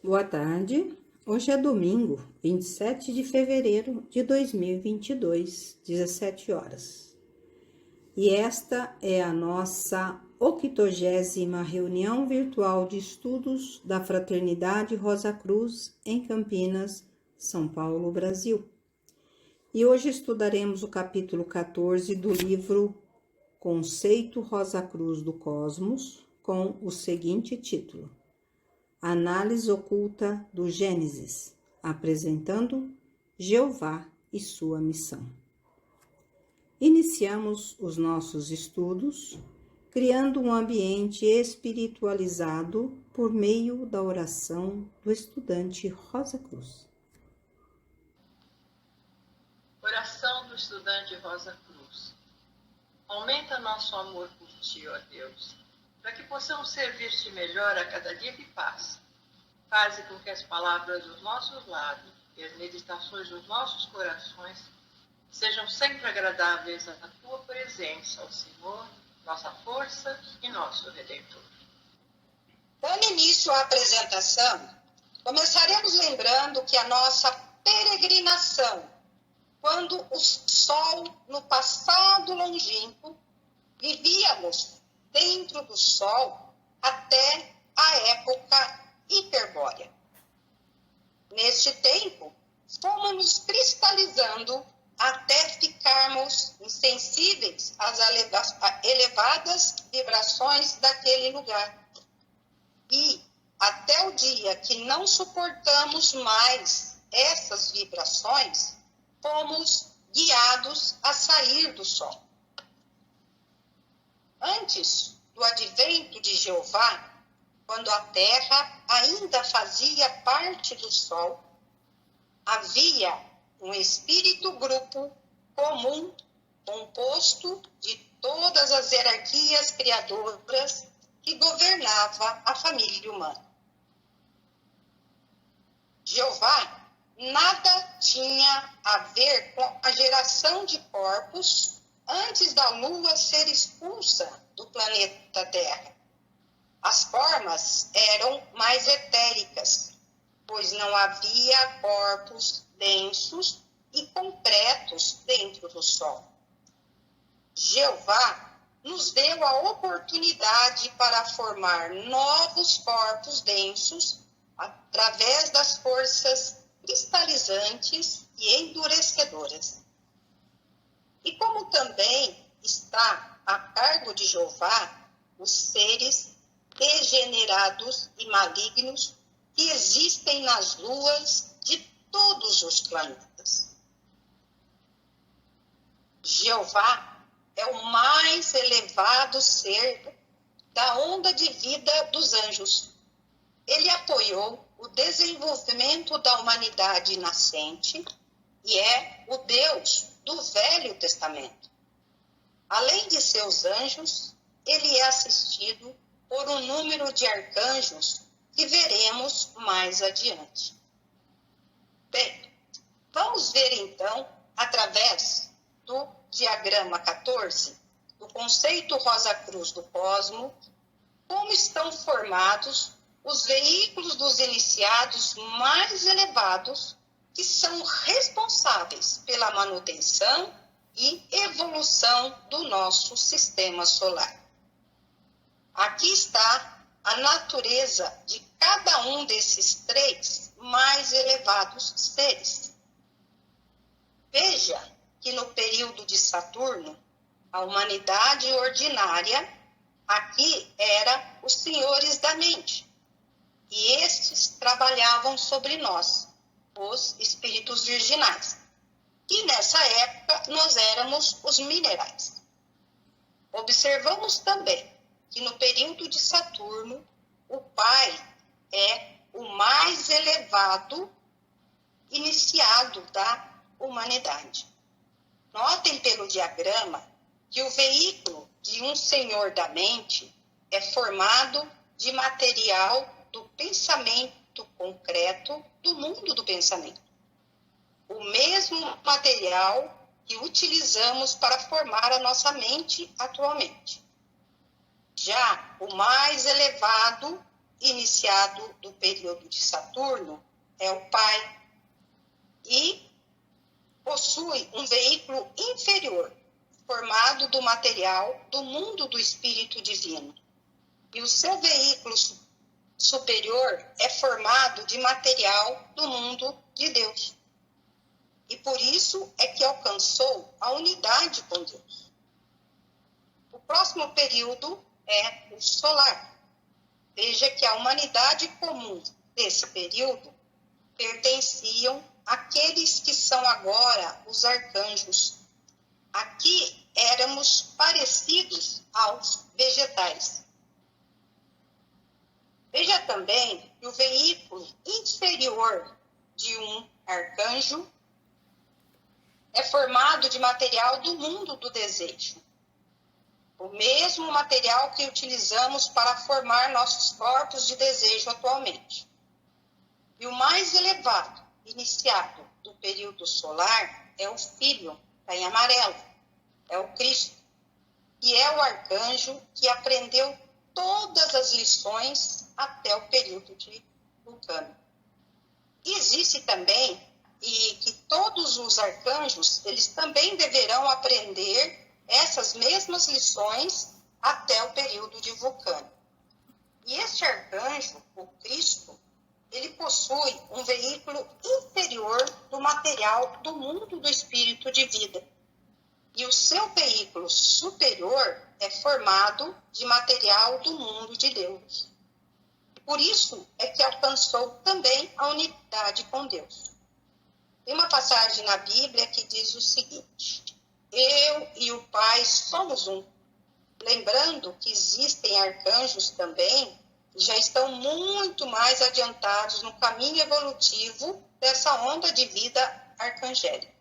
Boa tarde. Hoje é domingo, 27 de fevereiro de 2022, 17 horas. E esta é a nossa 80ª reunião virtual de estudos da Fraternidade Rosa Cruz em Campinas, São Paulo, Brasil. E hoje estudaremos o capítulo 14 do livro Conceito Rosa Cruz do Cosmos, com o seguinte título: Análise oculta do Gênesis, apresentando Jeová e sua missão. Iniciamos os nossos estudos criando um ambiente espiritualizado por meio da oração do estudante Rosa Cruz. Oração do estudante Rosa Cruz. Aumenta nosso amor por Ti, ó Deus, para que possamos servir-te melhor a cada dia que passa. Faze com que as palavras dos nossos lábios e as meditações dos nossos corações sejam sempre agradáveis à Tua presença, ó Senhor, nossa força e nosso Redentor. Dando início à apresentação, começaremos lembrando que a nossa peregrinação, quando o Sol, no passado longínquo, vivíamos dentro do Sol até a época hiperbórea. Neste tempo, fomos nos cristalizando até ficarmos insensíveis às elevadas vibrações daquele lugar. E até o dia que não suportamos mais essas vibrações, fomos guiados a sair do Sol. Antes do advento de Jeová, quando a Terra ainda fazia parte do Sol, havia um espírito-grupo comum composto de todas as hierarquias criadoras que governava a família humana. Jeová nada tinha a ver com a geração de corpos antes da Lua ser expulsa do planeta Terra. As formas eram mais etéricas, pois não havia corpos densos e concretos dentro do Sol. Jeová nos deu a oportunidade para formar novos corpos densos através das forças cristalizantes e endurecedoras. E como também está a cargo de Jeová os seres degenerados e malignos que existem nas luas de todos os planetas. Jeová é o mais elevado ser da onda de vida dos anjos. Ele apoiou o desenvolvimento da humanidade nascente e é o Deus do Velho Testamento. Além de seus anjos, ele é assistido por um número de arcanjos que veremos mais adiante. Bem, vamos ver então, através do diagrama 14, do conceito Rosa Cruz do Cosmo, como estão formados os veículos dos iniciados mais elevados que são responsáveis pela manutenção e evolução do nosso sistema solar. Aqui está a natureza de cada um desses três mais elevados seres. Veja que no período de Saturno, a humanidade ordinária, aqui era os senhores da mente. E estes trabalhavam sobre nós, os espíritos virginais. E nessa época nós éramos os minerais. Observamos também que no período de Saturno, o Pai é o mais elevado iniciado da humanidade. Notem pelo diagrama que o veículo de um senhor da mente é formado de material do pensamento concreto do mundo do pensamento. O mesmo material que utilizamos para formar a nossa mente atualmente. Já o mais elevado iniciado do período de Saturno é o Pai e possui um veículo inferior, formado do material do mundo do Espírito Divino. E o seu veículo superior é formado de material do mundo de Deus. E por isso é que alcançou a unidade com Deus. O próximo período é o solar. Veja que a humanidade comum desse período pertenciam àqueles que são agora os arcanjos. Aqui éramos parecidos aos vegetais. Veja também que o veículo inferior de um arcanjo é formado de material do mundo do desejo. O mesmo material que utilizamos para formar nossos corpos de desejo atualmente. E o mais elevado, iniciado do período solar, é o Filho, está em amarelo, é o Cristo, que é o arcanjo que aprendeu todas as lições até o período de Vulcano. E existe também, e que todos os arcanjos, eles também deverão aprender essas mesmas lições até o período de Vulcano. E este arcanjo, o Cristo, ele possui um veículo inferior do material do mundo do espírito de vida. E o seu veículo superior é formado de material do mundo de Deus. Por isso é que alcançou também a unidade com Deus. Tem uma passagem na Bíblia que diz o seguinte: eu e o Pai somos um. Lembrando que existem arcanjos também que já estão muito mais adiantados no caminho evolutivo dessa onda de vida arcangélica.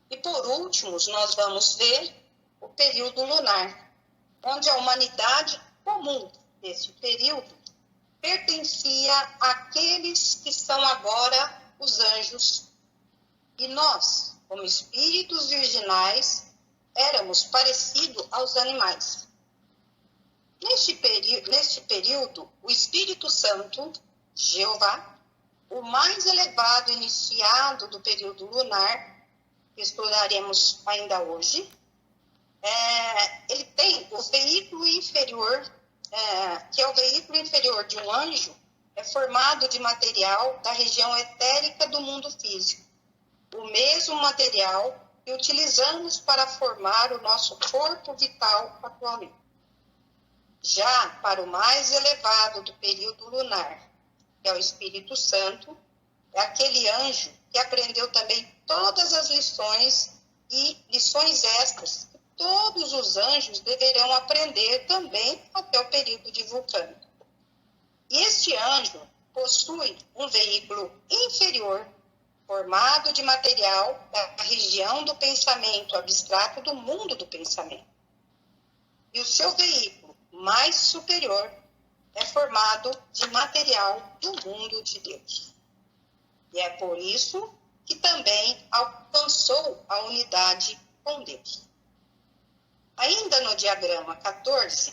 E por último, nós vamos ver o período lunar, onde a humanidade comum desse período pertencia àqueles que são agora os anjos. E nós, como espíritos virginais, éramos parecidos aos animais. Neste período, o Espírito Santo, Jeová, o mais elevado iniciado do período lunar, que estudaremos ainda hoje, ele tem o veículo inferior, que é o veículo inferior de um anjo, é formado de material da região etérica do mundo físico. O mesmo material que utilizamos para formar o nosso corpo vital atualmente. Já para o mais elevado do período lunar, que é o Espírito Santo, é aquele anjo que aprendeu também todas as lições e lições extras que todos os anjos deverão aprender também até o período de Vulcano. E este anjo possui um veículo inferior, formado de material da região do pensamento abstrato do mundo do pensamento. E o seu veículo mais superior é formado de material do mundo de Deus. E é por isso que também alcançou a unidade com Deus. Ainda no diagrama 14,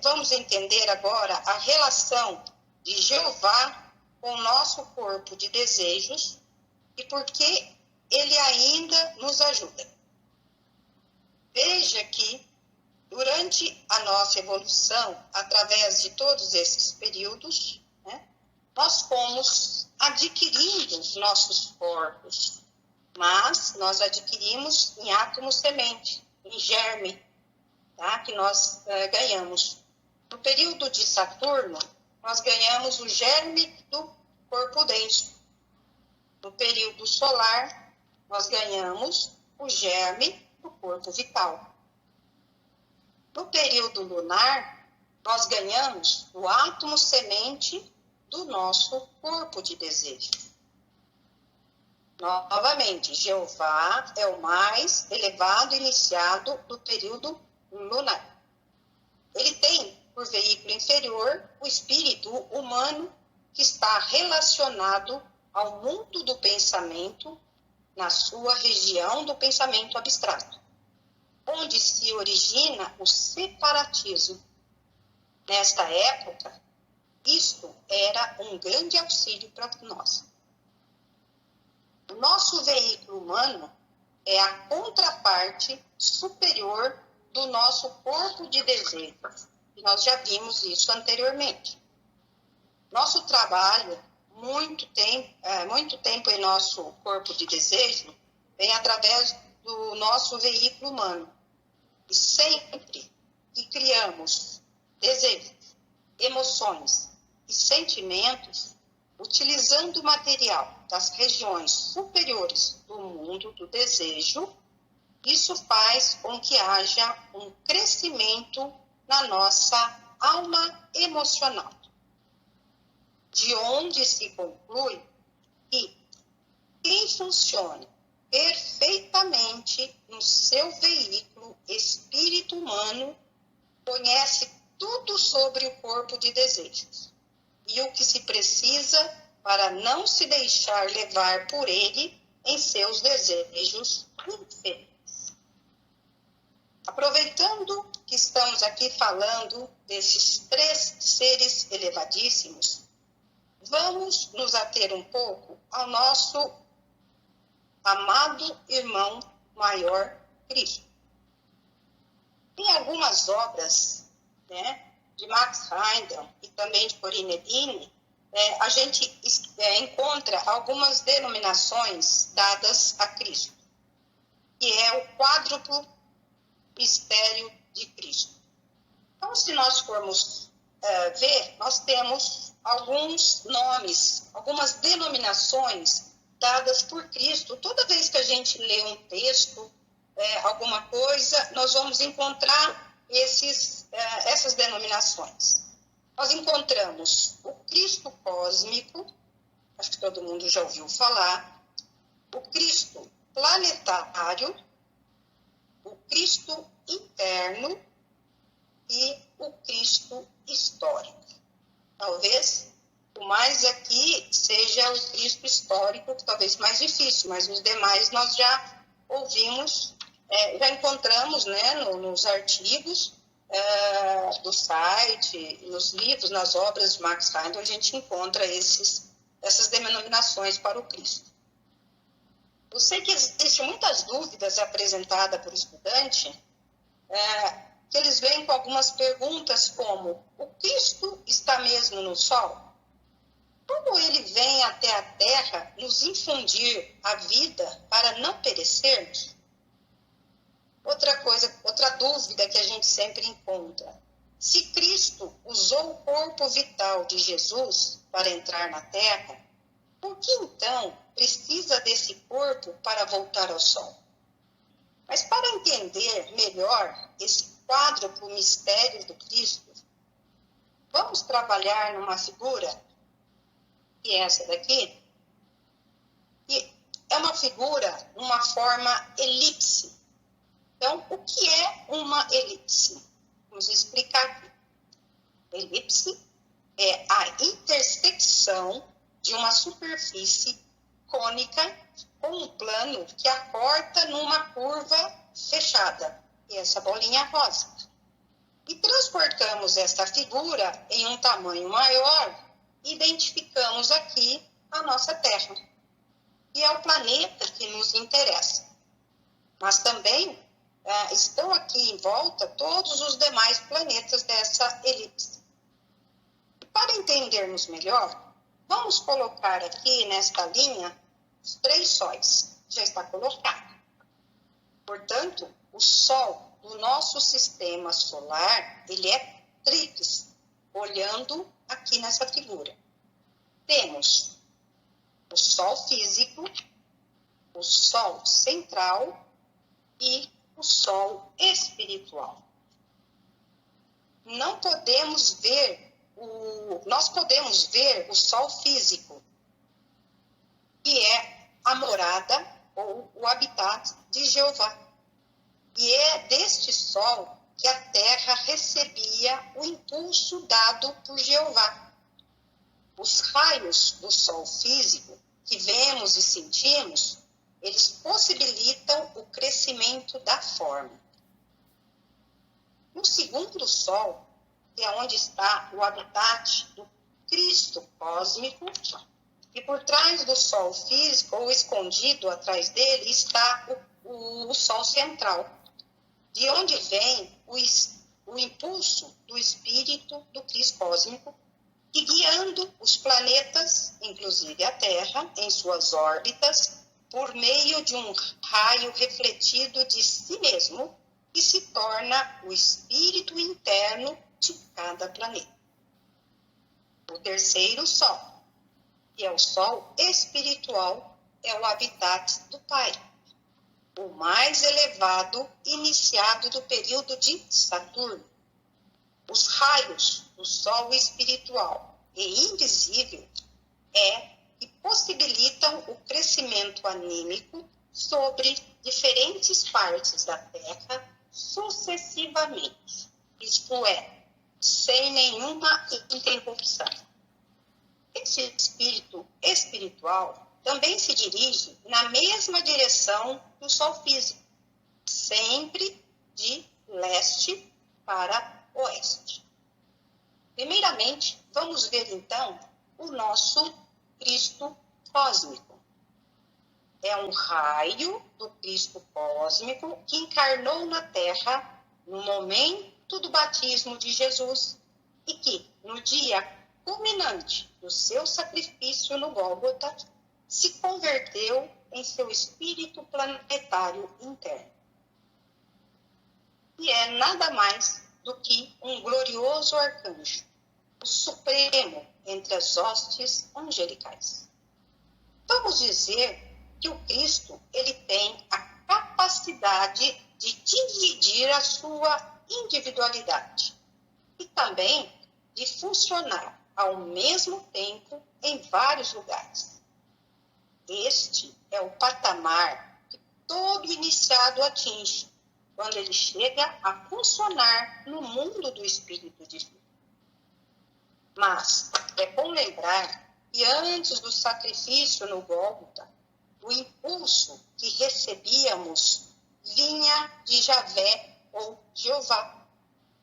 vamos entender agora a relação de Jeová com o nosso corpo de desejos e por que ele ainda nos ajuda. Veja que, durante a nossa evolução, através de todos esses períodos, nós fomos adquirindo os nossos corpos, mas nós adquirimos em átomo semente, em germe, tá? Que nós ganhamos. No período de Saturno, nós ganhamos o germe do corpo denso. No período solar, nós ganhamos o germe do corpo vital. No período lunar, nós ganhamos o átomo semente do nosso corpo de desejo. Novamente, Jeová é o mais elevado iniciado do período lunar. Ele tem por veículo inferior o espírito humano que está relacionado ao mundo do pensamento na sua região do pensamento abstrato, onde se origina o separatismo. Nesta época, um grande auxílio para nós. O nosso veículo humano é a contraparte superior do nosso corpo de desejos. E nós já vimos isso anteriormente. Nosso trabalho, muito tempo em nosso corpo de desejo, vem através do nosso veículo humano. E sempre que criamos desejos, emoções e sentimentos, utilizando o material das regiões superiores do mundo do desejo, isso faz com que haja um crescimento na nossa alma emocional, de onde se conclui que quem funciona perfeitamente no seu veículo espírito humano conhece tudo sobre o corpo de desejos e o que se precisa para não se deixar levar por ele em seus desejos infelizes. Aproveitando que estamos aqui falando desses 3 seres elevadíssimos, vamos nos ater um pouco ao nosso amado irmão maior, Cristo. Em algumas obras, de Max Heindel e também de Corinne Edine, a gente encontra algumas denominações dadas a Cristo, que é o quádruplo mistério de Cristo. Então, se nós formos ver, nós temos alguns nomes, algumas denominações dadas por Cristo. Toda vez que a gente lê um texto, alguma coisa, nós vamos encontrar essas denominações. Nós encontramos o Cristo cósmico, acho que todo mundo já ouviu falar, o Cristo planetário, o Cristo interno e o Cristo histórico. Talvez o mais aqui seja o Cristo histórico, talvez mais difícil, mas os demais nós já ouvimos, já encontramos, nos artigos do site, nos livros, nas obras de Max Heindel, a gente encontra essas denominações para o Cristo. Eu sei que existem muitas dúvidas apresentadas por estudante, que eles vêm com algumas perguntas como: o Cristo está mesmo no Sol? Como ele vem até a Terra nos infundir a vida para não perecermos? Outra dúvida que a gente sempre encontra: se Cristo usou o corpo vital de Jesus para entrar na Terra, por que então precisa desse corpo para voltar ao Sol? Mas para entender melhor esse quádruplo mistério do Cristo, vamos trabalhar numa figura, que é essa daqui, que é uma figura, uma forma elipse. Então, o que é uma elipse? Vamos explicar aqui. Elipse é a intersecção de uma superfície cônica com um plano que a corta numa curva fechada, e essa bolinha rosa. E transportamos esta figura em um tamanho maior, identificamos aqui a nossa Terra, que é o planeta que nos interessa. Mas também estão aqui em volta todos os demais planetas dessa elipse. E para entendermos melhor, vamos colocar aqui nesta linha os 3 sóis. Já está colocado. Portanto, o Sol do nosso sistema solar, ele é tríplice, olhando aqui nessa figura. Temos o Sol físico, o Sol central e o Sol espiritual. Nós podemos ver o Sol físico, que é a morada ou o habitat de Jeová. E é deste Sol que a Terra recebia o impulso dado por Jeová. Os raios do Sol físico que vemos e sentimos, eles possibilitam o crescimento da forma. No segundo Sol, que é onde está o habitat do Cristo cósmico, e por trás do Sol físico, ou escondido atrás dele, está o Sol central, de onde vem o impulso do espírito do Cristo cósmico, que guiando os planetas, inclusive a Terra, em suas órbitas, por meio de um raio refletido de si mesmo, que se torna o espírito interno de cada planeta. O terceiro Sol, que é o Sol espiritual, é o habitat do Pai, o mais elevado iniciado do período de Saturno. Os raios do Sol espiritual e invisível que possibilitam o crescimento anímico sobre diferentes partes da Terra sucessivamente, isto é, sem nenhuma interrupção. Esse espírito espiritual também se dirige na mesma direção do Sol físico, sempre de leste para oeste. Primeiramente, vamos ver então o nosso Cristo cósmico. É um raio do Cristo cósmico que encarnou na Terra no momento do batismo de Jesus e que, no dia culminante do seu sacrifício no Gólgota, se converteu em seu espírito planetário interno. E é nada mais do que um glorioso arcanjo, o supremo entre as hostes angelicais. Vamos dizer que o Cristo ele tem a capacidade de dividir a sua individualidade e também de funcionar ao mesmo tempo em vários lugares. Este é o patamar que todo iniciado atinge quando ele chega a funcionar no mundo do espírito divino. Mas é bom lembrar que antes do sacrifício no Gólgota, o impulso que recebíamos vinha de Javé ou Jeová,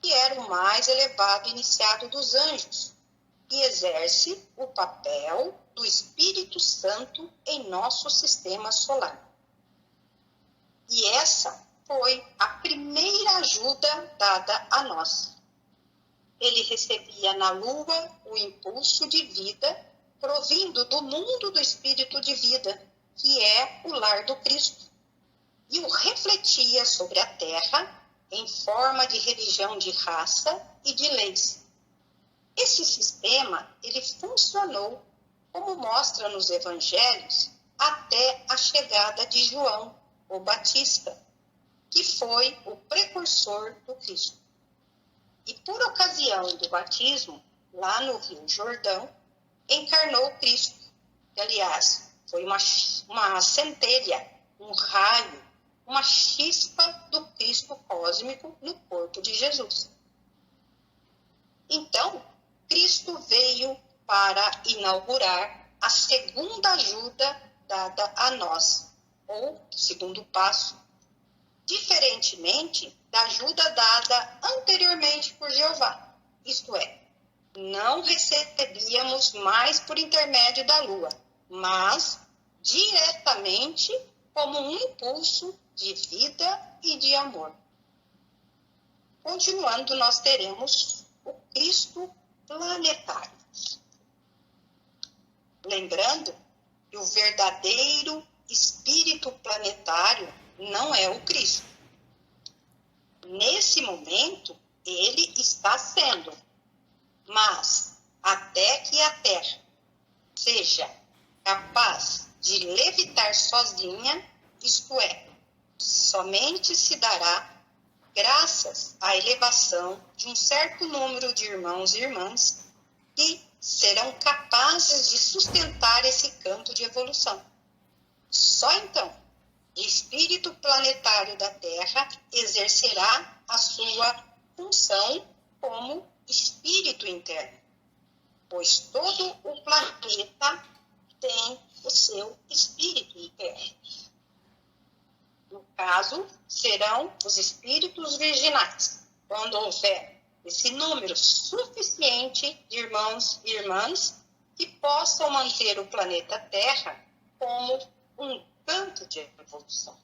que era o mais elevado iniciado dos anjos, e exerce o papel do Espírito Santo em nosso sistema solar. E essa foi a primeira ajuda dada a nós. Ele recebia na Lua o impulso de vida provindo do mundo do Espírito de vida, que é o lar do Cristo, e o refletia sobre a Terra em forma de religião de raça e de leis. Esse sistema, ele funcionou, como mostra nos evangelhos, até a chegada de João, o Batista, que foi o precursor do Cristo. E por ocasião do batismo, lá no Rio Jordão, encarnou Cristo, que, aliás, foi uma centelha, um raio, uma chispa do Cristo cósmico no corpo de Jesus. Então, Cristo veio para inaugurar a segunda ajuda dada a nós, ou segundo passo, diferentemente da ajuda dada anteriormente por Jeová. Isto é, não recebíamos mais por intermédio da lua, mas diretamente como um impulso de vida e de amor. Continuando, nós teremos o Cristo planetário. Lembrando que o verdadeiro espírito planetário não é o Cristo. Nesse momento, ele está sendo, mas até que a Terra seja capaz de levitar sozinha, isto é, somente se dará graças à elevação de um certo número de irmãos e irmãs que serão capazes de sustentar esse campo de evolução. Só então, o espírito planetário da Terra exercerá a sua função como espírito interno, pois todo o planeta tem o seu espírito interno. No caso, serão os espíritos virginais, quando houver esse número suficiente de irmãos e irmãs que possam manter o planeta Terra como um campo de evolução.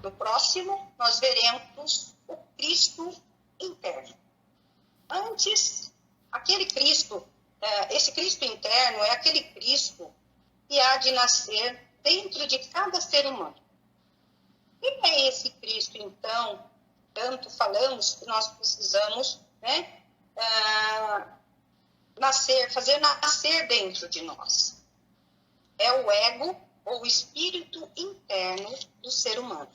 No próximo, nós veremos o Cristo interno. Antes, esse Cristo interno é aquele Cristo que há de nascer dentro de cada ser humano. Quem é esse Cristo, então? Tanto falamos que nós precisamos, fazer nascer dentro de nós. É o ego ou o espírito interno do ser humano,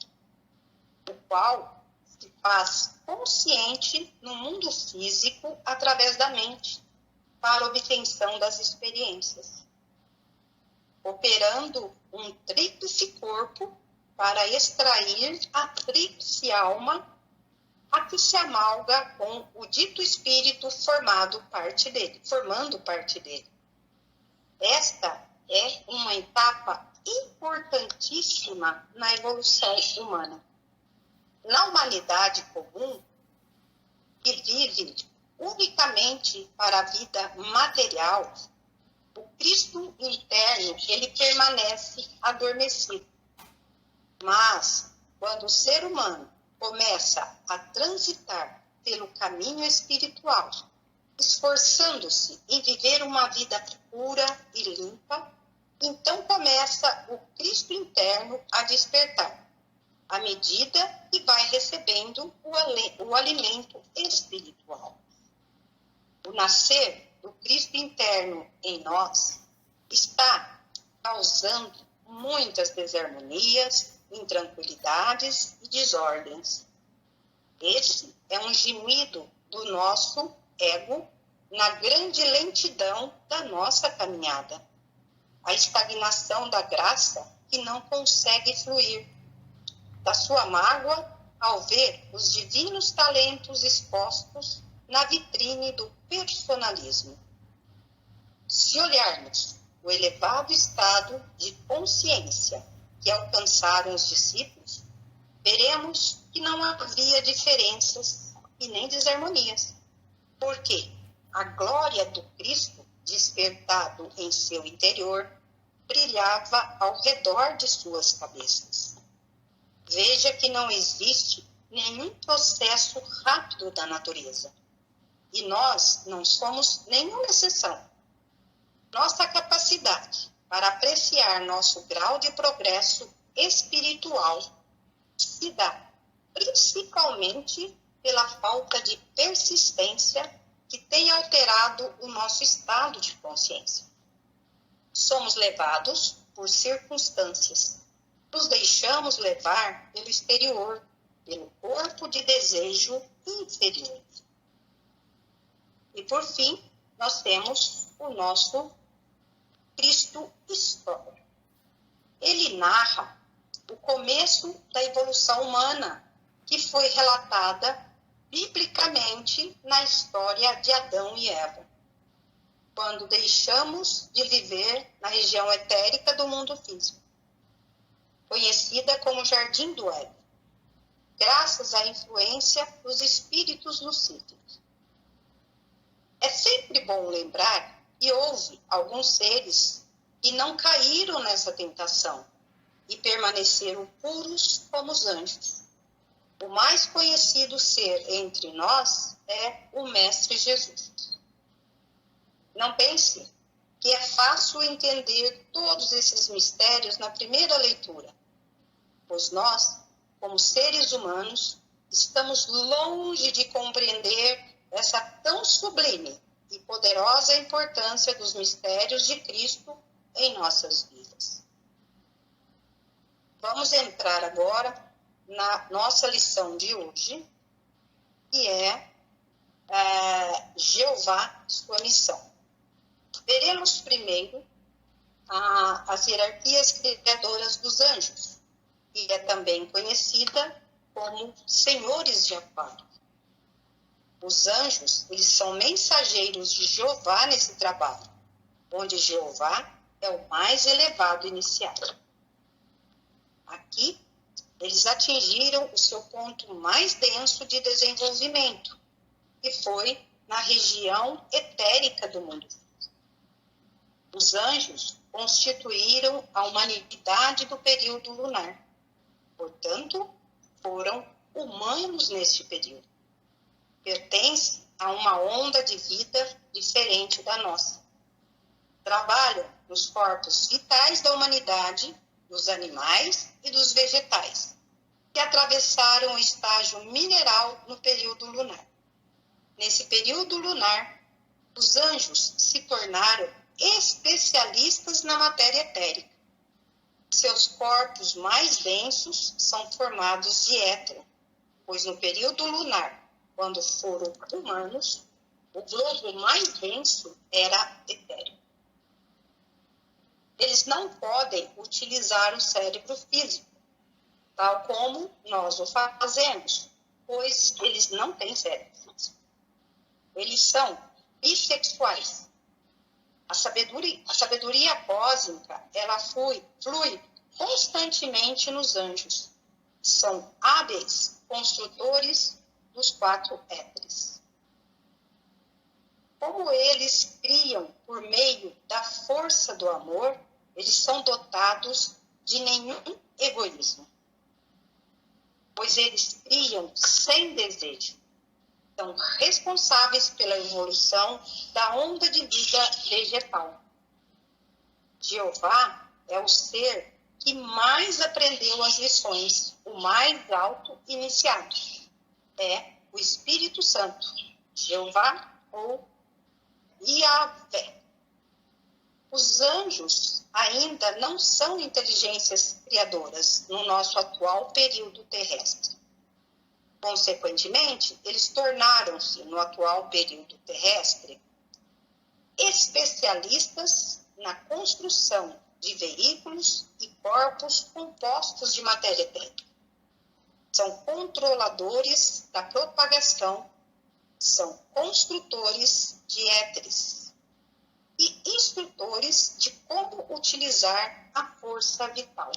o qual se faz consciente no mundo físico através da mente, para obtenção das experiências, operando um tríplice corpo para extrair a tríplice alma, a que se amalga com o dito espírito formando parte dele. Esta é uma etapa importantíssima na evolução humana. Na humanidade comum, que vive unicamente para a vida material, o Cristo interno, ele permanece adormecido. Mas, quando o ser humano começa a transitar pelo caminho espiritual, esforçando-se em viver uma vida pura e limpa, então começa o Cristo interno a despertar, à medida que vai recebendo o alimento espiritual. O nascer do Cristo interno em nós está causando muitas desarmonias, intranquilidades e desordens. Esse é um gemido do nosso ego na grande lentidão da nossa caminhada. A estagnação da graça que não consegue fluir, da sua mágoa ao ver os divinos talentos expostos na vitrine do personalismo. Se olharmos o elevado estado de consciência que alcançaram os discípulos, veremos que não havia diferenças e nem desarmonias, porque a glória do Cristo despertado em seu interior brilhava ao redor de suas cabeças. Veja que não existe nenhum processo rápido da natureza, e nós não somos nenhuma exceção. Nossa capacidade para apreciar nosso grau de progresso espiritual se dá principalmente pela falta de persistência que tem alterado o nosso estado de consciência. Somos levados por circunstâncias, nos deixamos levar pelo exterior, pelo corpo de desejo inferior. E por fim, nós temos o nosso Cristo histórico. Ele narra o começo da evolução humana, que foi relatada biblicamente na história de Adão e Eva, quando deixamos de viver na região etérica do mundo físico, conhecida como Jardim do Éden, graças à influência dos espíritos lucíferos. É sempre bom lembrar que houve alguns seres que não caíram nessa tentação e permaneceram puros como os anjos. O mais conhecido ser entre nós é o Mestre Jesus. Não pense que é fácil entender todos esses mistérios na primeira leitura, pois nós, como seres humanos, estamos longe de compreender essa tão sublime e poderosa importância dos mistérios de Cristo em nossas vidas. Vamos entrar agora na nossa lição de hoje, que é Jeová, sua missão. Veremos primeiro as hierarquias criadoras dos anjos, que é também conhecida como senhores de Aquário. Os anjos, eles são mensageiros de Jeová nesse trabalho, onde Jeová é o mais elevado iniciado. Aqui, eles atingiram o seu ponto mais denso de desenvolvimento, que foi na região etérica do mundo. Os anjos constituíram a humanidade do período lunar. Portanto, foram humanos neste período. Pertencem a uma onda de vida diferente da nossa. Trabalham nos corpos vitais da humanidade, dos animais e dos vegetais, que atravessaram o estágio mineral no período lunar. Nesse período lunar, os anjos se tornaram especialistas na matéria etérica. Seus corpos mais densos são formados de éter, pois no período lunar, quando foram humanos, o globo mais denso era etéreo. Eles não podem utilizar o cérebro físico, tal como nós o fazemos, pois eles não têm cérebro físico. Eles são bissexuais. A sabedoria cósmica, ela flui constantemente nos anjos. São hábeis construtores dos 4 éteres. Como eles criam por meio da força do amor, eles são dotados de nenhum egoísmo, pois eles criam sem desejo. São responsáveis pela evolução da onda de vida vegetal. Jeová é o ser que mais aprendeu as lições, o mais alto iniciado. É o Espírito Santo, Jeová ou Yahvé. Os anjos ainda não são inteligências criadoras no nosso atual período terrestre. Consequentemente, eles tornaram-se, no atual período terrestre, especialistas na construção de veículos e corpos compostos de matéria etérica. São controladores da propagação, são construtores de éteres e instrutores de como utilizar a força vital.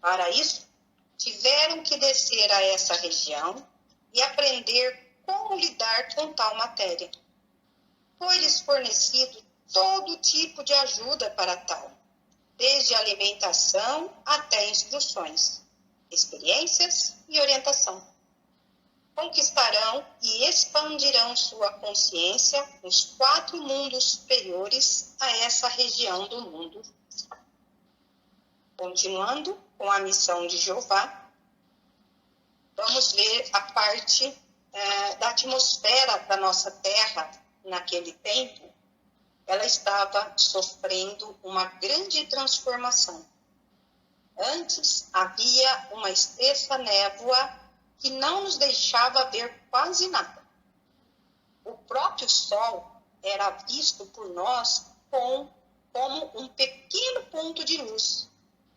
Para isso, tiveram que descer a essa região e aprender como lidar com tal matéria. Foi-lhes fornecido todo tipo de ajuda para tal, desde alimentação até instruções, experiências e orientação. Conquistarão e expandirão sua consciência nos 4 mundos superiores a essa região do mundo. Continuando com a missão de Jeová, vamos ver a parte da atmosfera da nossa Terra naquele tempo. Ela estava sofrendo uma grande transformação. Antes havia uma espessa névoa que não nos deixava ver quase nada. O próprio Sol era visto por nós como um pequeno ponto de luz.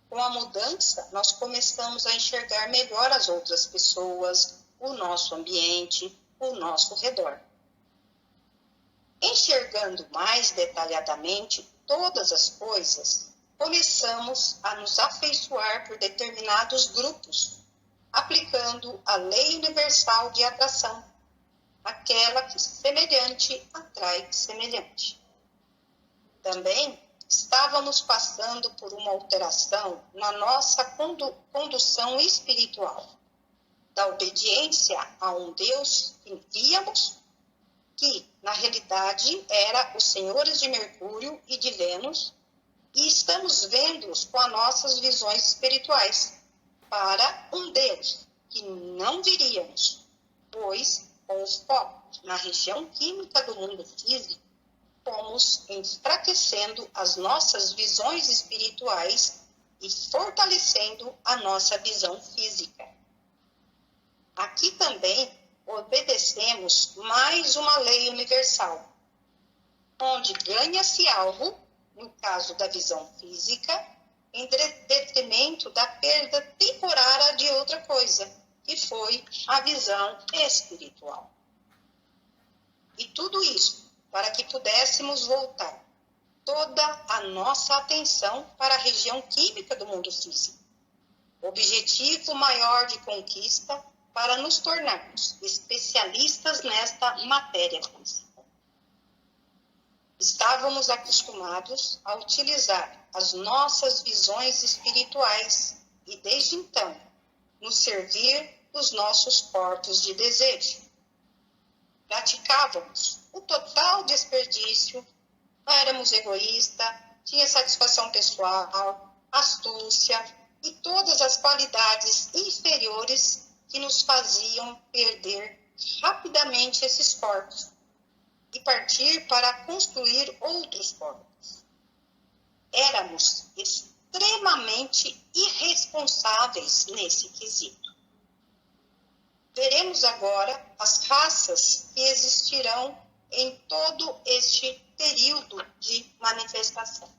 Com a mudança, nós começamos a enxergar melhor as outras pessoas, o nosso ambiente, o nosso redor. Enxergando mais detalhadamente todas as coisas, começamos a nos afeiçoar por determinados grupos, aplicando a lei universal de atração, aquela que semelhante atrai semelhante. Também estávamos passando por uma alteração na nossa condução espiritual, da obediência a um Deus que víamos, que na realidade era os senhores de Mercúrio e de Vênus, e estamos vendo-os com as nossas visões espirituais, para um Deus que não viríamos, pois com os focos na região química do mundo físico, fomos enfraquecendo as nossas visões espirituais e fortalecendo a nossa visão física. Aqui também obedecemos mais uma lei universal, onde ganha-se algo, no caso da visão física, em detrimento da perda temporária de outra coisa, que foi a visão espiritual. E tudo isso para que pudéssemos voltar toda a nossa atenção para a região química do mundo físico. Objetivo maior de conquista para nos tornarmos especialistas nesta matéria física. Estávamos acostumados a utilizar as nossas visões espirituais e, desde então, nos servir dos nossos corpos de desejo. Praticávamos o total desperdício, éramos egoístas, tinha satisfação pessoal, astúcia e todas as qualidades inferiores que nos faziam perder rapidamente esses corpos e partir para construir outros corpos. Éramos extremamente irresponsáveis nesse quesito. Veremos agora as raças que existirão em todo este período de manifestação.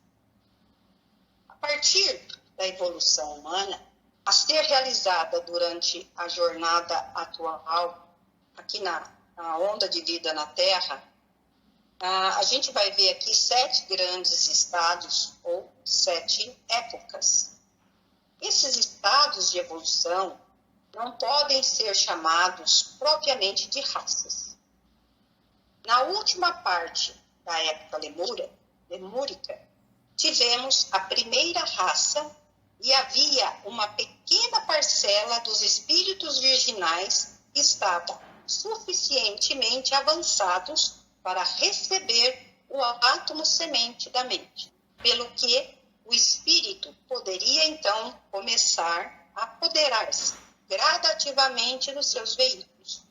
A partir da evolução humana, a ser realizada durante a jornada atual, aqui na onda de vida na Terra, a gente vai ver aqui 7 grandes estados ou 7 épocas. Esses estados de evolução não podem ser chamados propriamente de raças. Na última parte da época lemúrica, tivemos a primeira raça e havia uma pequena parcela dos espíritos virginais que estavam suficientemente avançados para receber o átomo semente da mente, pelo que o espírito poderia então começar a apoderar-se gradativamente dos seus veículos.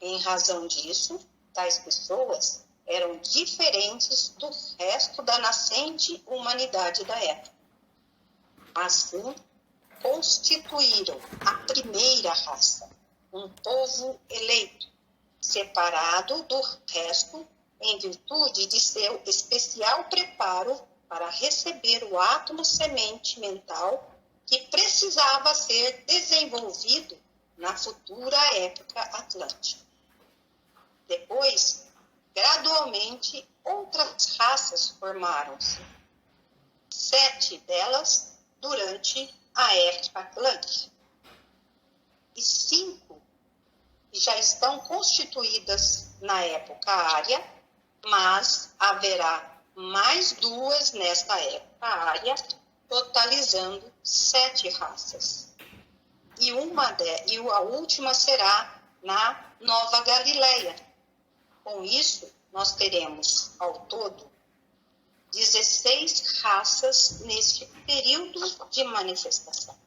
Em razão disso, tais pessoas eram diferentes do resto da nascente humanidade da época. Assim, constituíram a primeira raça, um povo eleito, separado do resto em virtude de seu especial preparo para receber o átomo semente mental que precisava ser desenvolvido na futura época atlântica. Depois, gradualmente, outras raças formaram-se. 7 delas durante a época atlântica. E 5 já estão constituídas na época ária, mas haverá mais 2 nesta época ária, totalizando 7 raças. E a última será na Nova Galileia. Com isso, nós teremos, ao todo, 16 raças neste período de manifestação.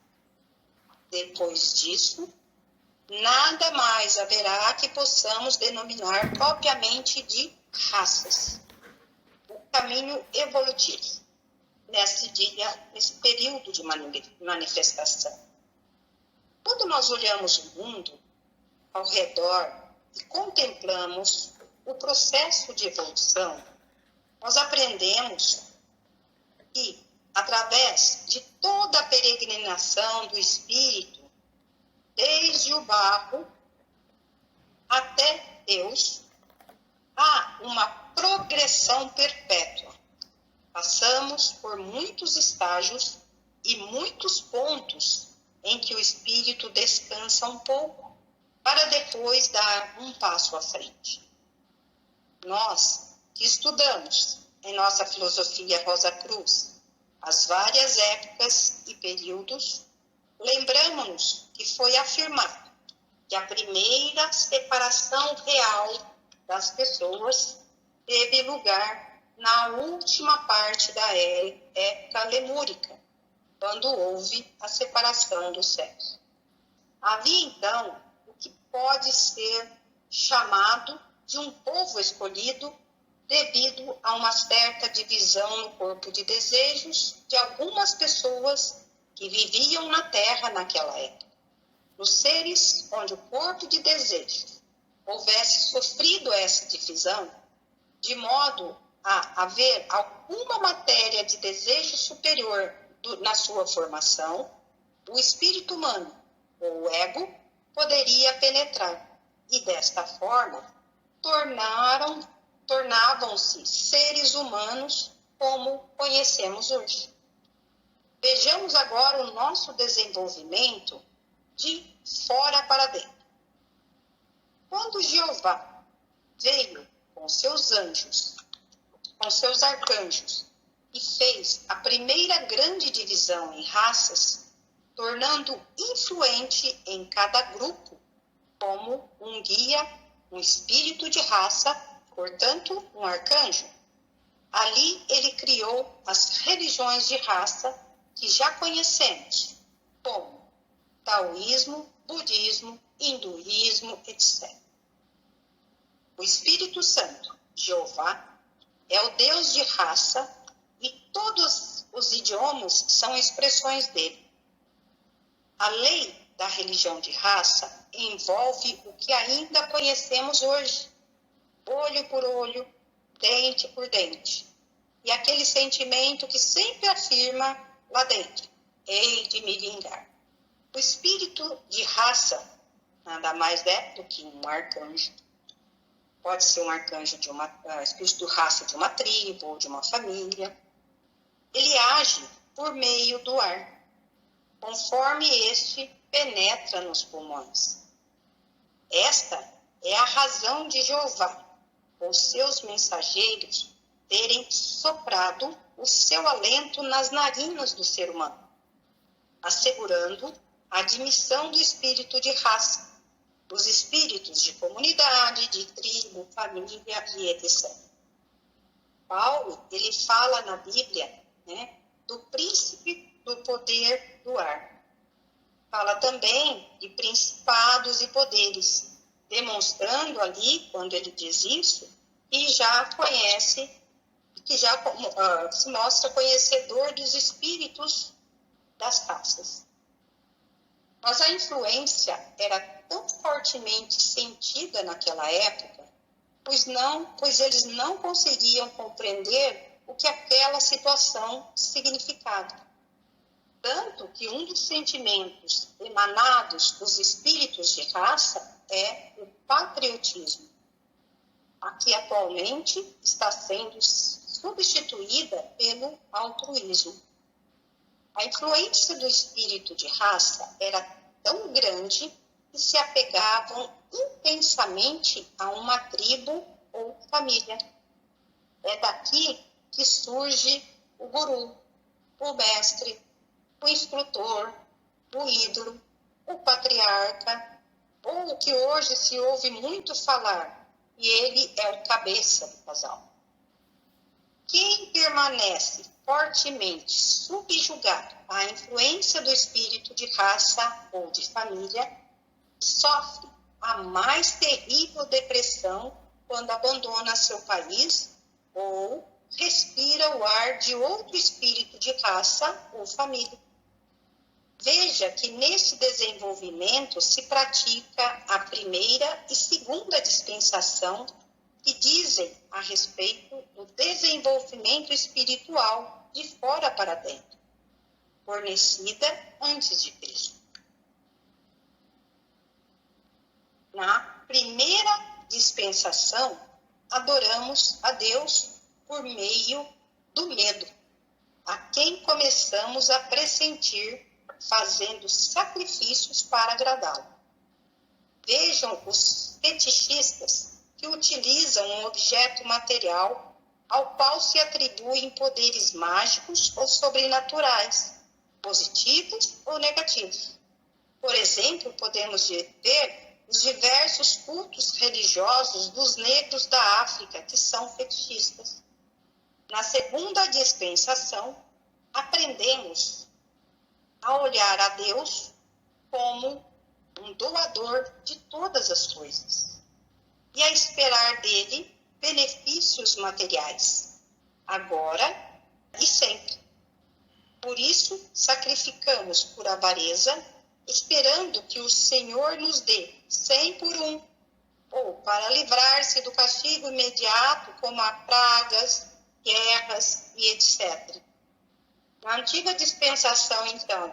Depois disso, nada mais haverá que possamos denominar propriamente de raças. O caminho evolutivo, nesse período de manifestação. Quando nós olhamos o mundo ao redor e contemplamos o processo de evolução, nós aprendemos que, através de toda a peregrinação do espírito, desde o barro até Deus, há uma progressão perpétua. Passamos por muitos estágios e muitos pontos em que o espírito descansa um pouco, para depois dar um passo à frente. Nós que estudamos em nossa filosofia Rosa Cruz as várias épocas e períodos, lembramos-nos que foi afirmado que a primeira separação real das pessoas teve lugar na última parte da época lemúrica, quando houve a separação do sexo. Havia, então, o que pode ser chamado de um povo escolhido devido a uma certa divisão no corpo de desejos de algumas pessoas que viviam na Terra naquela época. Nos seres onde o corpo de desejos houvesse sofrido essa divisão, de modo a haver alguma matéria de desejo superior na sua formação, o espírito humano, ou o ego, poderia penetrar e, desta forma, tornavam-se seres humanos como conhecemos hoje. Vejamos agora o nosso desenvolvimento de fora para dentro. Quando Jeová veio com seus anjos com seus arcanjos e fez a primeira grande divisão em raças, tornando influente em cada grupo como um guia, um espírito de raça, portanto, um arcanjo. Ali ele criou as religiões de raça que já conhecemos, como taoísmo, budismo, hinduísmo, etc. O Espírito Santo, Jeová, é o Deus de raça e todos os idiomas são expressões dele. A lei da religião de raça envolve o que ainda conhecemos hoje, olho por olho, dente por dente, e aquele sentimento que sempre afirma lá dentro, hei de me vingar. O espírito de raça nada mais é do que um arcanjo. Pode ser um arcanjo de espírito de raça de uma tribo ou de uma família. Ele age por meio do ar, conforme este penetra nos pulmões. Esta é a razão de Jeová, com seus mensageiros, terem soprado o seu alento nas narinas do ser humano, assegurando a admissão do espírito de raça, dos espíritos de comunidade, de tribo, família e etc. Paulo, ele fala na Bíblia, do príncipe do poder do ar. Fala também de principados e poderes, demonstrando ali, quando ele diz isso, que já conhece, que já se mostra conhecedor dos espíritos das raças. Mas a influência era tão fortemente sentida naquela época, pois eles não conseguiam compreender o que aquela situação significava. Tanto que um dos sentimentos emanados dos espíritos de raça é o patriotismo, a que atualmente está sendo substituída pelo altruísmo. A influência do espírito de raça era tão grande que se apegavam intensamente a uma tribo ou família. É daqui que surge o guru, o mestre, o instrutor, o ídolo, o patriarca, ou o que hoje se ouve muito falar, e ele é o cabeça do casal. Quem permanece fortemente subjugado à influência do espírito de raça ou de família, sofre a mais terrível depressão quando abandona seu país ou respira o ar de outro espírito de raça ou família. Veja que nesse desenvolvimento se pratica a primeira e segunda dispensação que dizem a respeito do desenvolvimento espiritual de fora para dentro, fornecida antes de Cristo. Na primeira dispensação, adoramos a Deus por meio do medo, a quem começamos a pressentir fazendo sacrifícios para agradá-lo. Vejam os fetichistas que utilizam um objeto material ao qual se atribuem poderes mágicos ou sobrenaturais, positivos ou negativos. Por exemplo, podemos ver os diversos cultos religiosos dos negros da África, que são fetichistas. Na segunda dispensação, aprendemos a olhar a Deus como um doador de todas as coisas e a esperar dele benefícios materiais, agora e sempre. Por isso, sacrificamos por avareza, esperando que o Senhor nos dê 100 por 1, ou para livrar-se do castigo imediato, como a pragas, guerras e etc. Na antiga dispensação, então,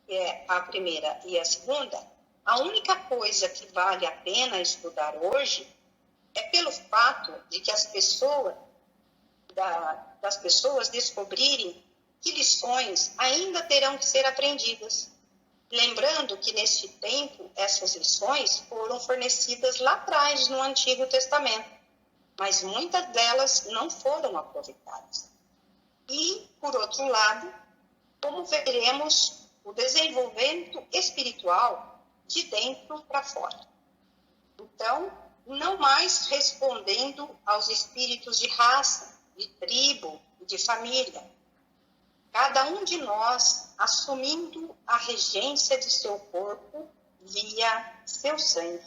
que é a primeira e a segunda, a única coisa que vale a pena estudar hoje é pelo fato de que as pessoas descobrirem que lições ainda terão que ser aprendidas. Lembrando que, neste tempo, essas lições foram fornecidas lá atrás, no Antigo Testamento. mas muitas delas não foram aproveitadas. E, por outro lado, como veremos o desenvolvimento espiritual de dentro para fora. Então, não mais respondendo aos espíritos de raça, de tribo e de família. Cada um de nós assumindo a regência de seu corpo via seu sangue,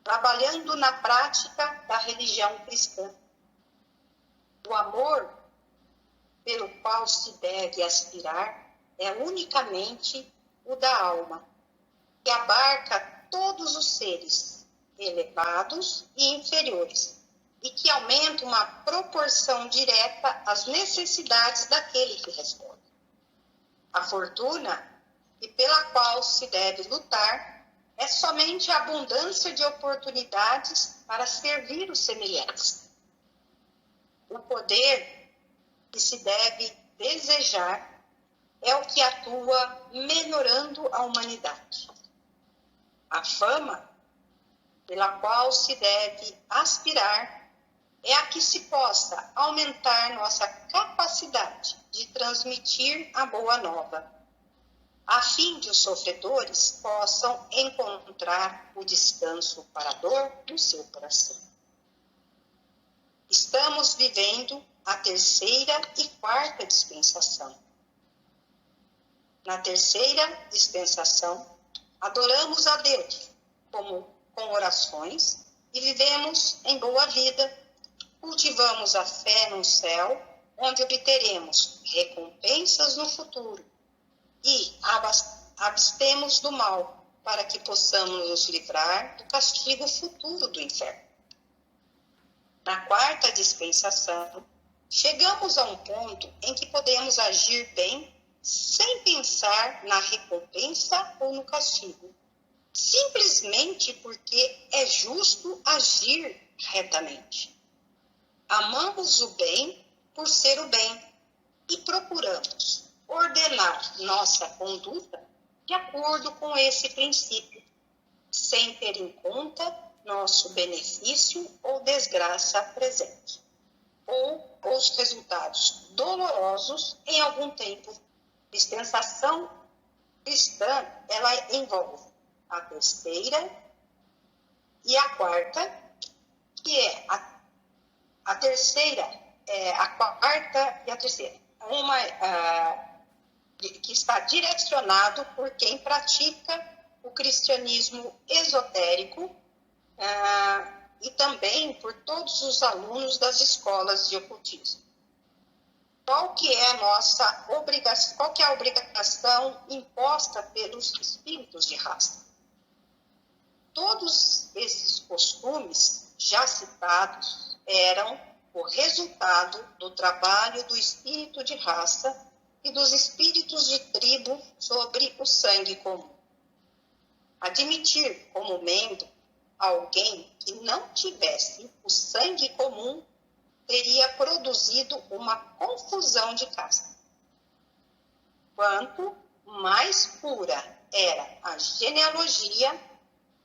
trabalhando na prática da religião cristã. O amor pelo qual se deve aspirar é unicamente o da alma, que abarca todos os seres, elevados e inferiores, e que aumenta uma proporção direta às necessidades daquele que responde. A fortuna, e pela qual se deve lutar, é somente a abundância de oportunidades para servir os semelhantes. O poder que se deve desejar é o que atua melhorando a humanidade. A fama, pela qual se deve aspirar, é a que se possa aumentar nossa capacidade de transmitir a boa nova, a fim de os sofredores possam encontrar o descanso para a dor no seu coração. Estamos vivendo a terceira e quarta dispensação. Na terceira dispensação, adoramos a Deus com orações e vivemos em boa vida. Cultivamos a fé no céu, onde obteremos recompensas no futuro. E abstemos do mal, para que possamos nos livrar do castigo futuro do inferno. Na quarta dispensação, chegamos a um ponto em que podemos agir bem sem pensar na recompensa ou no castigo, simplesmente porque é justo agir retamente. Amamos o bem por ser o bem e procuramos ordenar nossa conduta de acordo com esse princípio, sem ter em conta nosso benefício ou desgraça presente, ou os resultados dolorosos em algum tempo. Dispensação cristã, ela envolve a terceira e a quarta, que é a terceira, a quarta e a terceira. Uma que está direcionado por quem pratica o cristianismo esotérico e também por todos os alunos das escolas de ocultismo. Qual que é a obrigação imposta pelos espíritos de raça? Todos esses costumes já citados eram o resultado do trabalho do espírito de raça e dos espíritos de tribo sobre o sangue comum. Admitir como membro alguém que não tivesse o sangue comum teria produzido uma confusão de casta. Quanto mais pura era a genealogia,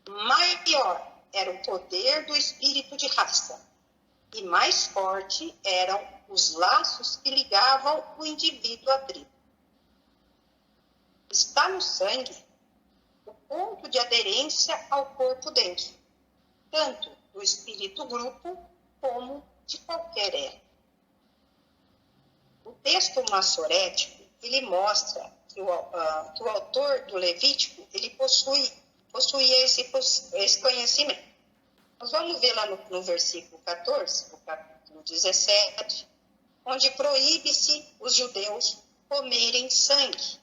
maior era o poder do espírito de raça e mais forte eram os laços que ligavam o indivíduo à tribo. Está no sangue o ponto de aderência ao corpo dentro, tanto do espírito grupo como de qualquer elo. O texto massorético, ele mostra que o autor do Levítico, ele possuía esse conhecimento. Nós vamos ver lá no versículo 14, no capítulo 17, onde proíbe-se os judeus comerem sangue,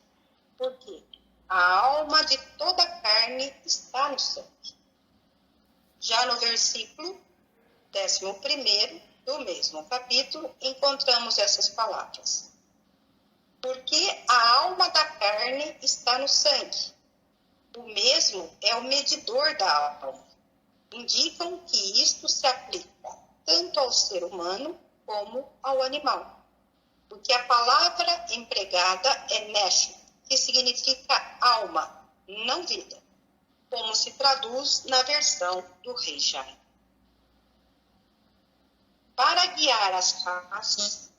porque a alma de toda carne está no sangue. Já no versículo 11 do mesmo capítulo, encontramos essas palavras. Porque a alma da carne está no sangue. O mesmo é o medidor da alma. Indicam que isto se aplica tanto ao ser humano como ao animal. Porque a palavra empregada é neshama, que significa alma, não vida, como se traduz na versão do Rei Jaime. Para guiar as raças,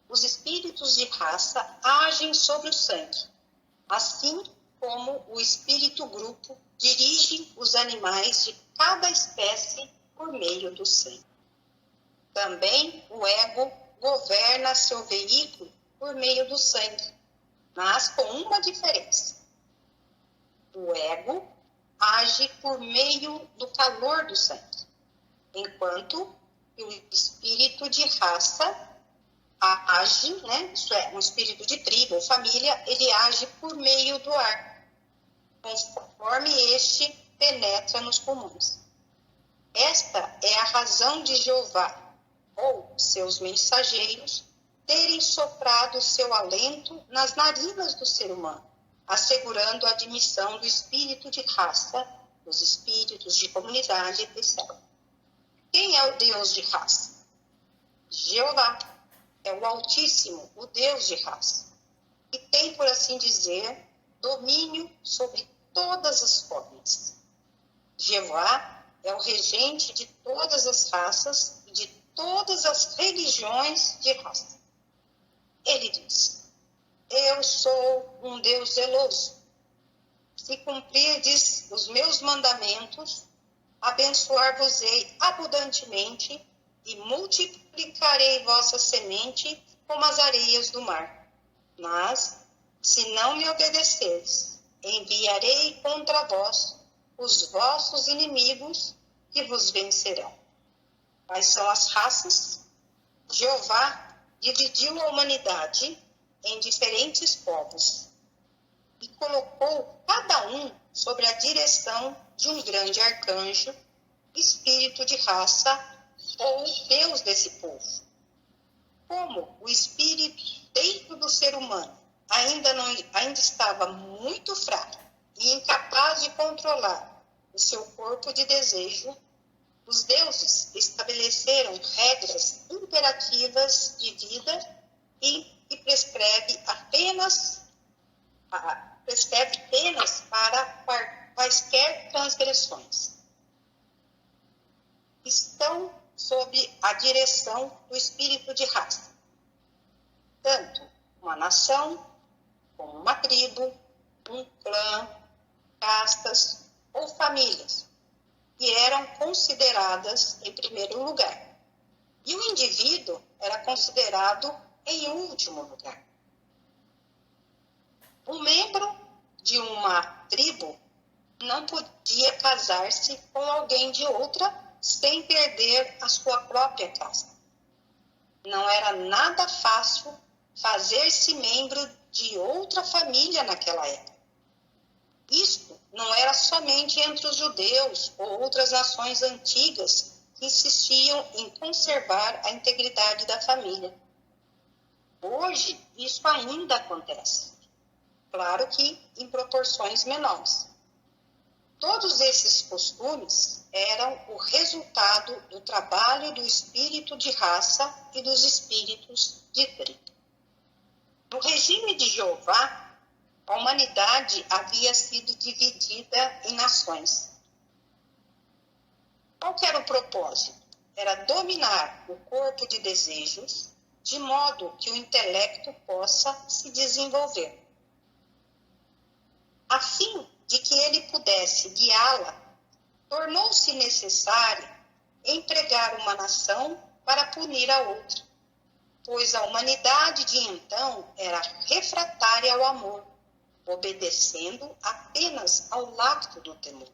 os espíritos de raça agem sobre o sangue, assim como o espírito grupo dirige os animais de cada espécie por meio do sangue. Também o ego governa seu veículo por meio do sangue, mas com uma diferença. O ego age por meio do calor do sangue, enquanto o espírito de raça age, isso é, um espírito de tribo ou família, ele age por meio do ar, conforme este penetra nos pulmões. Esta é a razão de Jeová, ou seus mensageiros, terem soprado seu alento nas narinas do ser humano, assegurando a admissão do espírito de raça, dos espíritos de comunidade, etc. Quem é o Deus de raça? Jeová é o Altíssimo, o Deus de raça, que tem, por assim dizer, domínio sobre todas as formas. Jeová é o regente de todas as raças e de todas as religiões de raça. Ele diz: eu sou um Deus zeloso. Se cumprirdes os meus mandamentos, abençoar-vos-ei abundantemente e multiplicarei vossa semente como as areias do mar. Mas, se não me obedecerdes, enviarei contra vós os vossos inimigos que vos vencerão. Quais são as raças? Jeová dividiu a humanidade em diferentes povos e colocou cada um sob a direção de um grande arcanjo, espírito de raça ou Deus desse povo. Como o espírito dentro do ser humano ainda estava muito fraco e incapaz de controlar o seu corpo de desejo, os deuses estabeleceram regras imperativas de vida e prescreve penas para quaisquer transgressões. Estão sob a direção do espírito de raça, tanto uma nação, como uma tribo, um clã, castas ou famílias, que eram consideradas em primeiro lugar. E o indivíduo era considerado em último lugar. Um membro de uma tribo não podia casar-se com alguém de outra sem perder a sua própria casa. Não era nada fácil fazer-se membro de outra família naquela época. Isto não era somente entre os judeus ou outras nações antigas que insistiam em conservar a integridade da família. Hoje, isso ainda acontece. Claro que em proporções menores. Todos esses costumes eram o resultado do trabalho do espírito de raça e dos espíritos de tribo. No regime de Jeová, a humanidade havia sido dividida em nações. Qual era o propósito? Era dominar o corpo de desejos, de modo que o intelecto possa se desenvolver. A fim de que ele pudesse guiá-la, tornou-se necessário empregar uma nação para punir a outra, pois a humanidade de então era refratária ao amor, obedecendo apenas ao lacto do temor.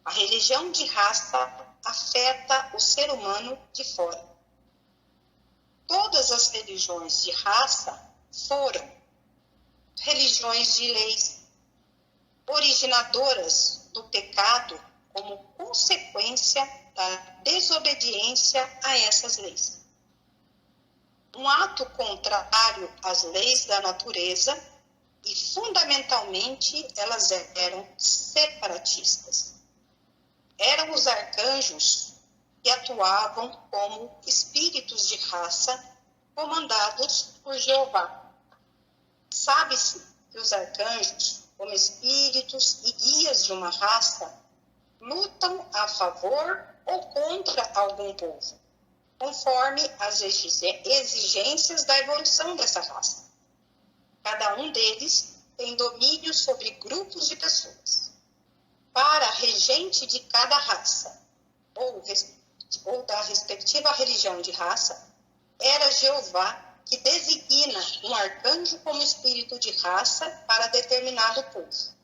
A religião de raça afeta o ser humano de fora. Todas as religiões de raça foram religiões de leis, originadoras do pecado como consequência da desobediência a essas leis. Um ato contrário às leis da natureza e, fundamentalmente, elas eram separatistas. Eram os arcanjos que atuavam como espíritos de raça comandados por Jeová. Sabe-se que os arcanjos, como espíritos e guias de uma raça, lutam a favor ou contra algum povo, conforme as exigências da evolução dessa raça. Cada um deles tem domínio sobre grupos de pessoas. Para regente de cada raça, ou da respectiva religião de raça, era Jeová que designa um arcanjo como espírito de raça para determinado povo.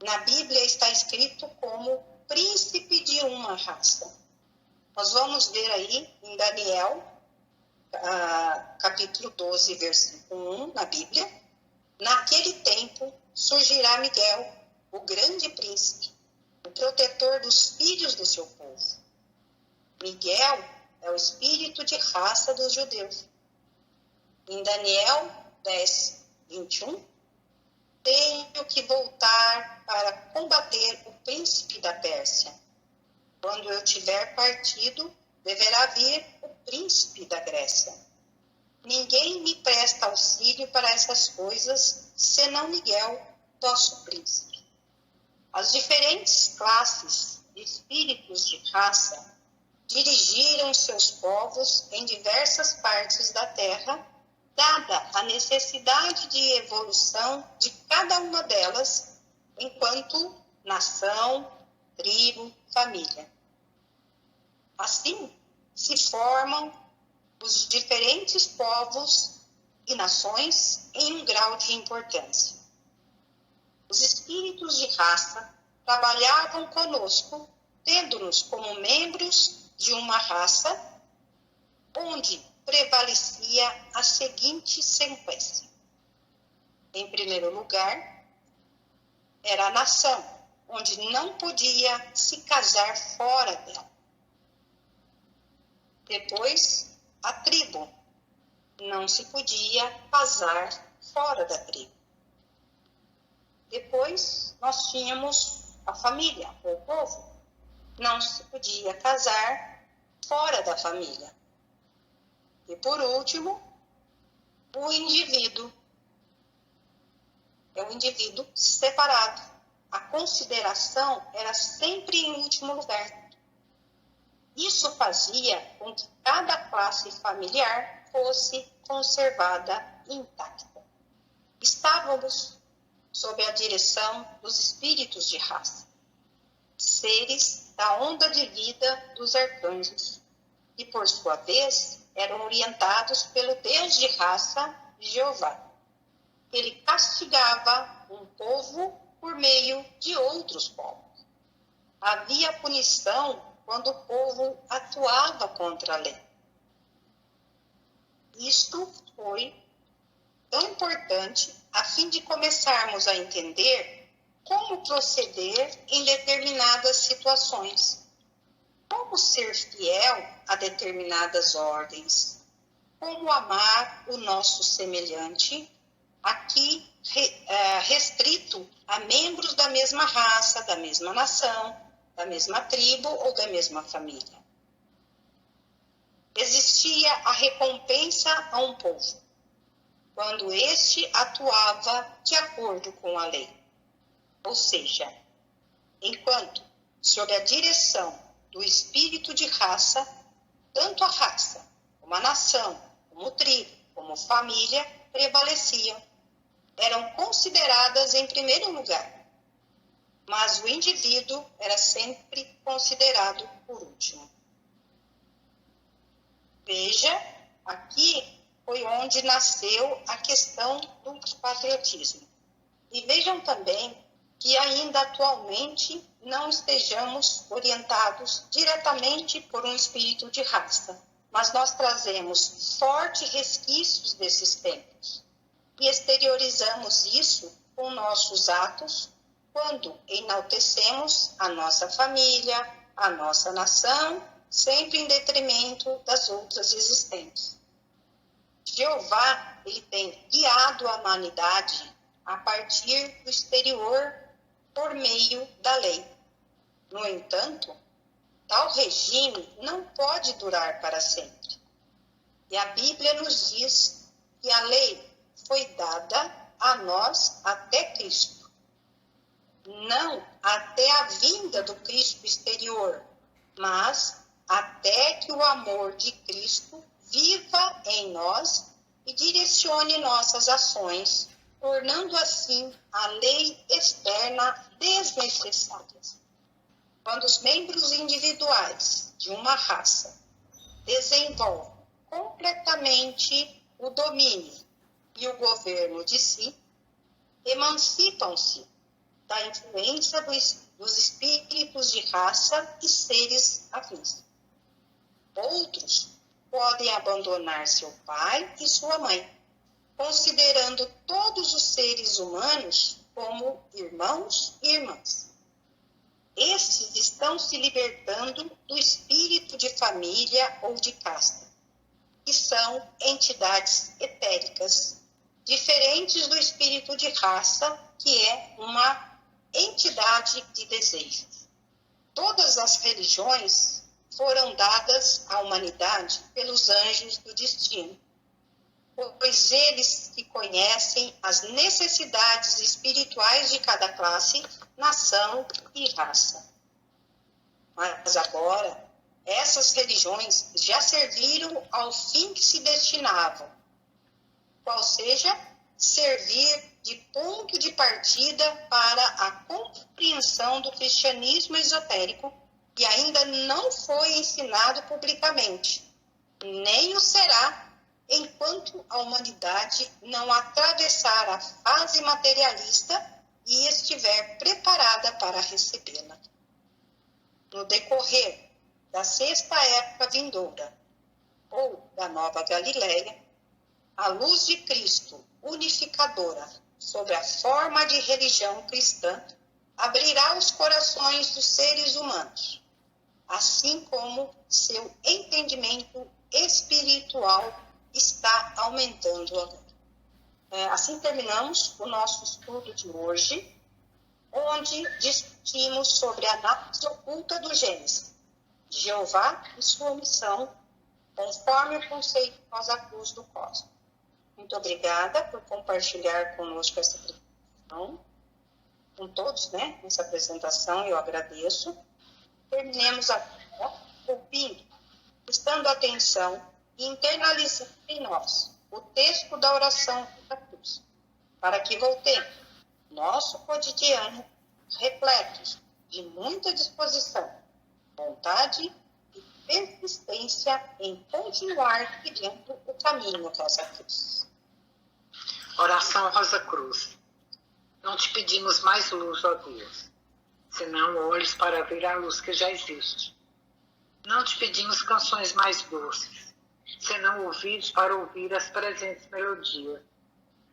Na Bíblia está escrito como príncipe de uma raça. Nós vamos ver aí em Daniel, capítulo 12, versículo 1, na Bíblia. Naquele tempo surgirá Miguel, o grande príncipe, o protetor dos filhos do seu povo. Miguel é o espírito de raça dos judeus. Em Daniel 10, 21, tenho que voltar para combater o príncipe da Pérsia. Quando eu tiver partido, deverá vir o príncipe da Grécia. Ninguém me presta auxílio para essas coisas, senão Miguel, vosso príncipe. As diferentes classes de espíritos de raça dirigiram seus povos em diversas partes da terra, dada a necessidade de evolução de cada uma delas, enquanto nação, tribo, família. Assim, se formam os diferentes povos e nações em um grau de importância. Os espíritos de raça trabalhavam conosco, tendo-nos como membros de uma raça, onde prevalecia a seguinte sequência. Em primeiro lugar, era a nação, onde não podia se casar fora dela. Depois, a tribo, não se podia casar fora da tribo. Depois, nós tínhamos a família, o povo, não se podia casar fora da família. E por último, o indivíduo. É um indivíduo separado. A consideração era sempre em último lugar. Isso fazia com que cada classe familiar fosse conservada intacta. Estávamos sob a direção dos espíritos de raça, seres da onda de vida dos arcanjos, e por sua vez eram orientados pelo Deus de raça, Jeová. Ele castigava um povo por meio de outros povos. Havia punição quando o povo atuava contra a lei. Isto foi tão importante a fim de começarmos a entender como proceder em determinadas situações. Como ser fiel a determinadas ordens? Como amar o nosso semelhante? Aqui restrito a membros da mesma raça, da mesma nação, da mesma tribo ou da mesma família. Existia a recompensa a um povo, quando este atuava de acordo com a lei. Ou seja, enquanto, sob a direção do espírito de raça, tanto a raça, como a nação, como tribo, como família, prevaleciam. Eram consideradas em primeiro lugar, mas o indivíduo era sempre considerado por último. Veja, aqui foi onde nasceu a questão do patriotismo. E vejam também que ainda atualmente não estejamos orientados diretamente por um espírito de raça, mas nós trazemos fortes resquícios desses tempos e exteriorizamos isso com nossos atos quando enaltecemos a nossa família, a nossa nação, sempre em detrimento das outras existentes. Jeová, ele tem guiado a humanidade a partir do exterior por meio da lei. No entanto, tal regime não pode durar para sempre. E a Bíblia nos diz que a lei foi dada a nós até Cristo, não até a vinda do Cristo exterior, mas até que o amor de Cristo viva em nós e direcione nossas ações, tornando assim a lei externa desnecessária. Quando os membros individuais de uma raça desenvolvem completamente o domínio e o governo de si, emancipam-se da influência dos espíritos de raça e seres afins. Outros podem abandonar seu pai e sua mãe, considerando todos os seres humanos como irmãos e irmãs. Estes estão se libertando do espírito de família ou de casta, que são entidades etéricas, diferentes do espírito de raça, que é uma entidade de desejos. Todas as religiões foram dadas à humanidade pelos anjos do destino, pois eles que conhecem as necessidades espirituais de cada classe, nação e raça. Mas agora, essas religiões já serviram ao fim que se destinavam, qual seja, servir de ponto de partida para a compreensão do cristianismo esotérico, que ainda não foi ensinado publicamente, nem o será enquanto a humanidade não atravessar a fase materialista e estiver preparada para recebê-la. No decorrer da sexta época vindoura, ou da Nova Galileia, a luz de Cristo unificadora, sob a forma de religião cristã, abrirá os corações dos seres humanos, assim como seu entendimento espiritual está aumentando agora. Assim terminamos o nosso estudo de hoje, onde discutimos sobre a análise oculta do Gênesis, Jeová e sua missão, conforme o conceito Rosa Cruz do Cosmos. Muito obrigada por compartilhar conosco essa apresentação, com todos, nessa apresentação, eu agradeço. Terminemos agora ouvindo, prestando atenção e internalizando em nós o texto da oração da cruz, para que voltemos nosso cotidiano repletos de muita disposição, vontade e persistência em continuar seguindo o caminho Rosa Cruz. Oração Rosa Cruz. Não te pedimos mais luz, ó Deus, senão olhos para ver a luz que já existe. Não te pedimos canções mais doces, senão ouvidos para ouvir as presentes melodias.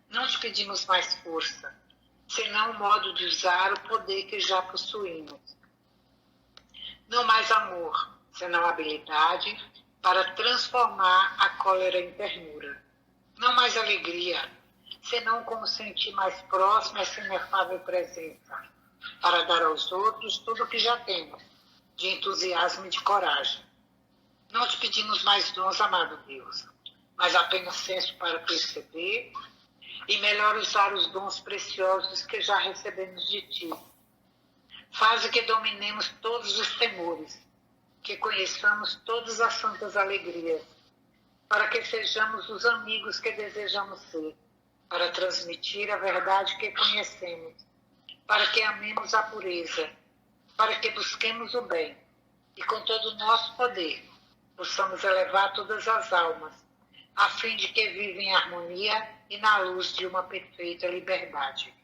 Não te pedimos mais força, senão o modo de usar o poder que já possuímos. Não mais amor, senão habilidade para transformar a cólera em ternura. Não mais alegria, senão como sentir mais próximo essa inefável presença, para dar aos outros tudo o que já temos, de entusiasmo e de coragem. Não te pedimos mais dons, amado Deus, mas apenas senso para perceber e melhor usar os dons preciosos que já recebemos de Ti. Faze que dominemos todos os temores, que conheçamos todas as santas alegrias, para que sejamos os amigos que desejamos ser, para transmitir a verdade que conhecemos, para que amemos a pureza, para que busquemos o bem e com todo o nosso poder possamos elevar todas as almas, a fim de que vivem em harmonia e na luz de uma perfeita liberdade.